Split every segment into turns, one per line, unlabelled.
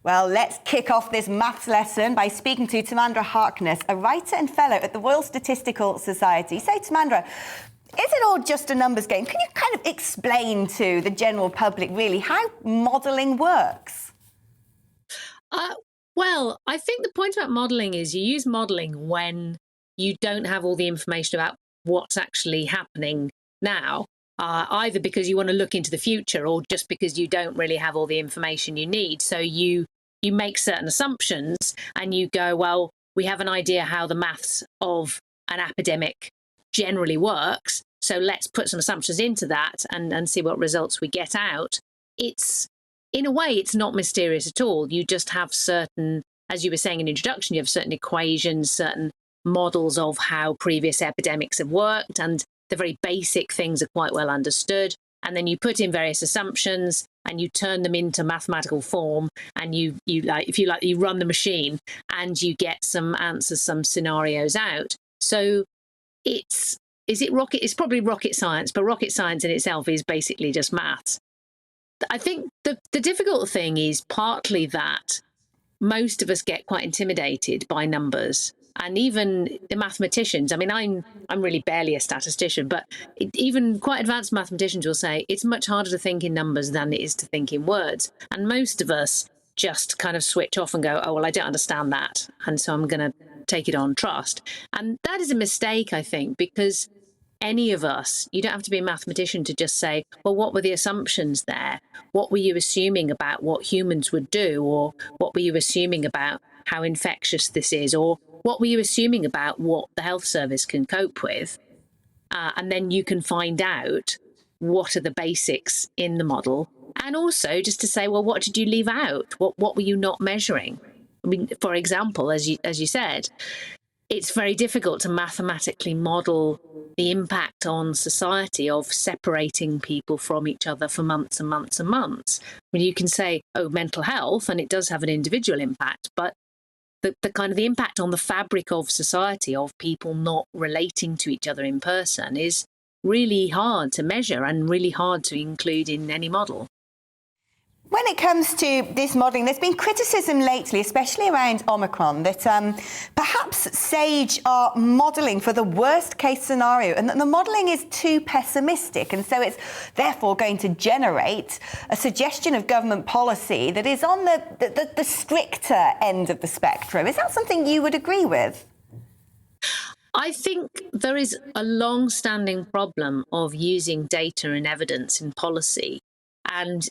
Well, let's kick off this maths lesson by speaking to Timandra Harkness, a writer and fellow at the Royal Statistical Society. So, Timandra, is it all just a numbers game? Can you kind of explain to the general public, really, how modelling works?
Well, I think the point about modelling is you use modelling when you don't have all the information about what's actually happening now, either because you want to look into the future or just because you don't really have all the information you need. So you make certain assumptions and you go, well, we have an idea how the maths of an epidemic generally works, so let's put some assumptions into that and see what results we get out. In a way, it's not mysterious at all. You just have certain, as you were saying in introduction, you have certain equations, certain models of how previous epidemics have worked, and the very basic things are quite well understood. And then you put in various assumptions and you turn them into mathematical form, and you run the machine and you get some answers, some scenarios out. So it's probably rocket science, but rocket science in itself is basically just maths. I think the difficult thing is partly that most of us get quite intimidated by numbers, and even the mathematicians. I mean, I'm really barely a statistician, but even quite advanced mathematicians will say it's much harder to think in numbers than it is to think in words. And most of us just kind of switch off and go, oh, well, I don't understand that, and so I'm going to take it on trust. And that is a mistake, I think, because any of us, you don't have to be a mathematician to just say, well, what were the assumptions there? What were you assuming about what humans would do? Or what were you assuming about how infectious this is? Or what were you assuming about what the health service can cope with? And then you can find out what are the basics in the model. And also just to say, well, what did you leave out? What were you not measuring? I mean, for example, as you said, it's very difficult to mathematically model the impact on society of separating people from each other for months and months and months. I mean, you can say, oh, mental health, and it does have an individual impact, but the kind of the impact on the fabric of society of people not relating to each other in person is really hard to measure and really hard to include in any model.
When it comes to this modelling, there's been criticism lately, especially around Omicron, that perhaps SAGE are modelling for the worst case scenario and that the modelling is too pessimistic, and so it's therefore going to generate a suggestion of government policy that is on the stricter end of the spectrum. Is that something you would agree with?
I think there is a long-standing problem of using data and evidence in policy. And,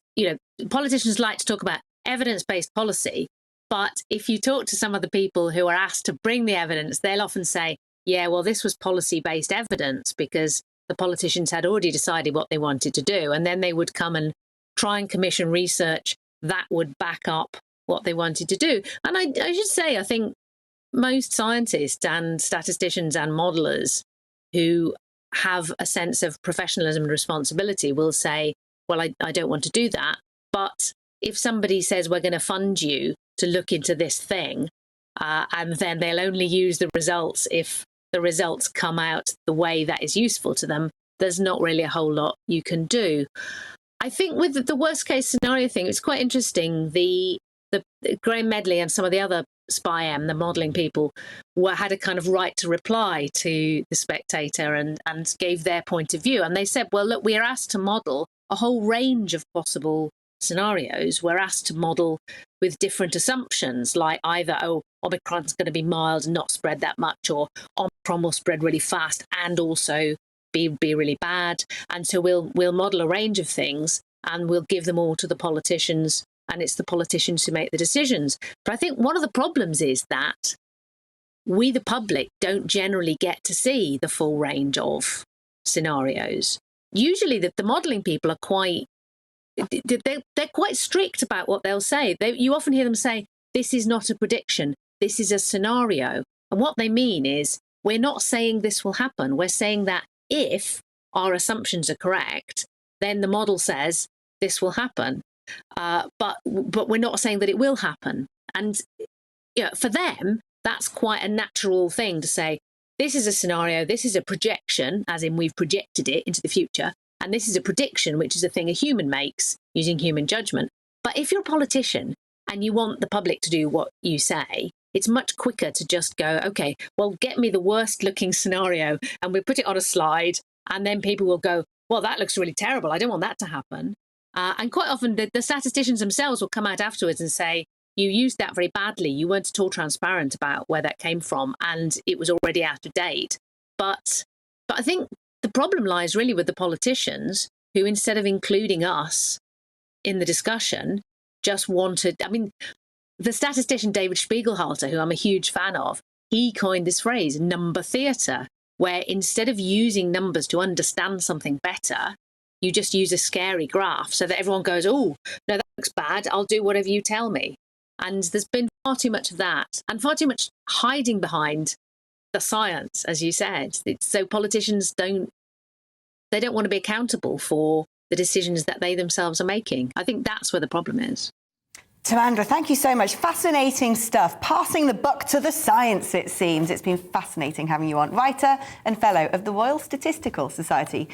politicians like to talk about evidence-based policy, but if you talk to some of the people who are asked to bring the evidence, they'll often say, yeah, well, this was policy-based evidence because the politicians had already decided what they wanted to do. And then they would come and try and commission research that would back up what they wanted to do. And I should say, I think most scientists and statisticians and modelers who have a sense of professionalism and responsibility will say, well, I don't want to do that. But if somebody says we're going to fund you to look into this thing, and then they'll only use the results if the results come out the way that is useful to them, there's not really a whole lot you can do. I think with the worst case scenario thing, it's quite interesting. The Graham Medley and some of the other SPI-M, the modelling people, had a kind of right to reply to The Spectator and gave their point of view. And they said, well, look, we are asked to model a whole range of possible scenarios. We're asked to model with different assumptions, like either, oh, Omicron's going to be mild and not spread that much, or Omicron will spread really fast and also be really bad. And so we'll model a range of things and we'll give them all to the politicians, and it's the politicians who make the decisions. But I think one of the problems is that we, the public, don't generally get to see the full range of scenarios. Usually the modelling people are they're quite strict about what they'll say. You often hear them say, this is not a prediction, this is a scenario. And what they mean is, we're not saying this will happen. We're saying that if our assumptions are correct, then the model says this will happen. But we're not saying that it will happen. And for them, that's quite a natural thing to say, this is a scenario, this is a projection, as in we've projected it into the future, and this is a prediction, which is a thing a human makes using human judgment. But if you're a politician and you want the public to do what you say, it's much quicker to just go, okay, well, get me the worst looking scenario and we put it on a slide, and then people will go, well, that looks really terrible. I don't want that to happen. And quite often the statisticians themselves will come out afterwards and say, you used that very badly. You weren't at all transparent about where that came from, and it was already out of date. But I think the problem lies really with the politicians who, instead of including us in the discussion, just wanted, I mean, the statistician David Spiegelhalter, who I'm a huge fan of, he coined this phrase, number theatre, where instead of using numbers to understand something better, you just use a scary graph so that everyone goes, oh, no, that looks bad. I'll do whatever you tell me. And there's been far too much of that, and far too much hiding behind the science, as you said. So politicians don't want to be accountable for the decisions that they themselves are making. I think that's where the problem is.
Timandra, thank you so much. Fascinating stuff. Passing the buck to the science, it seems. It's been fascinating having you on. Writer and Fellow of the Royal Statistical Society.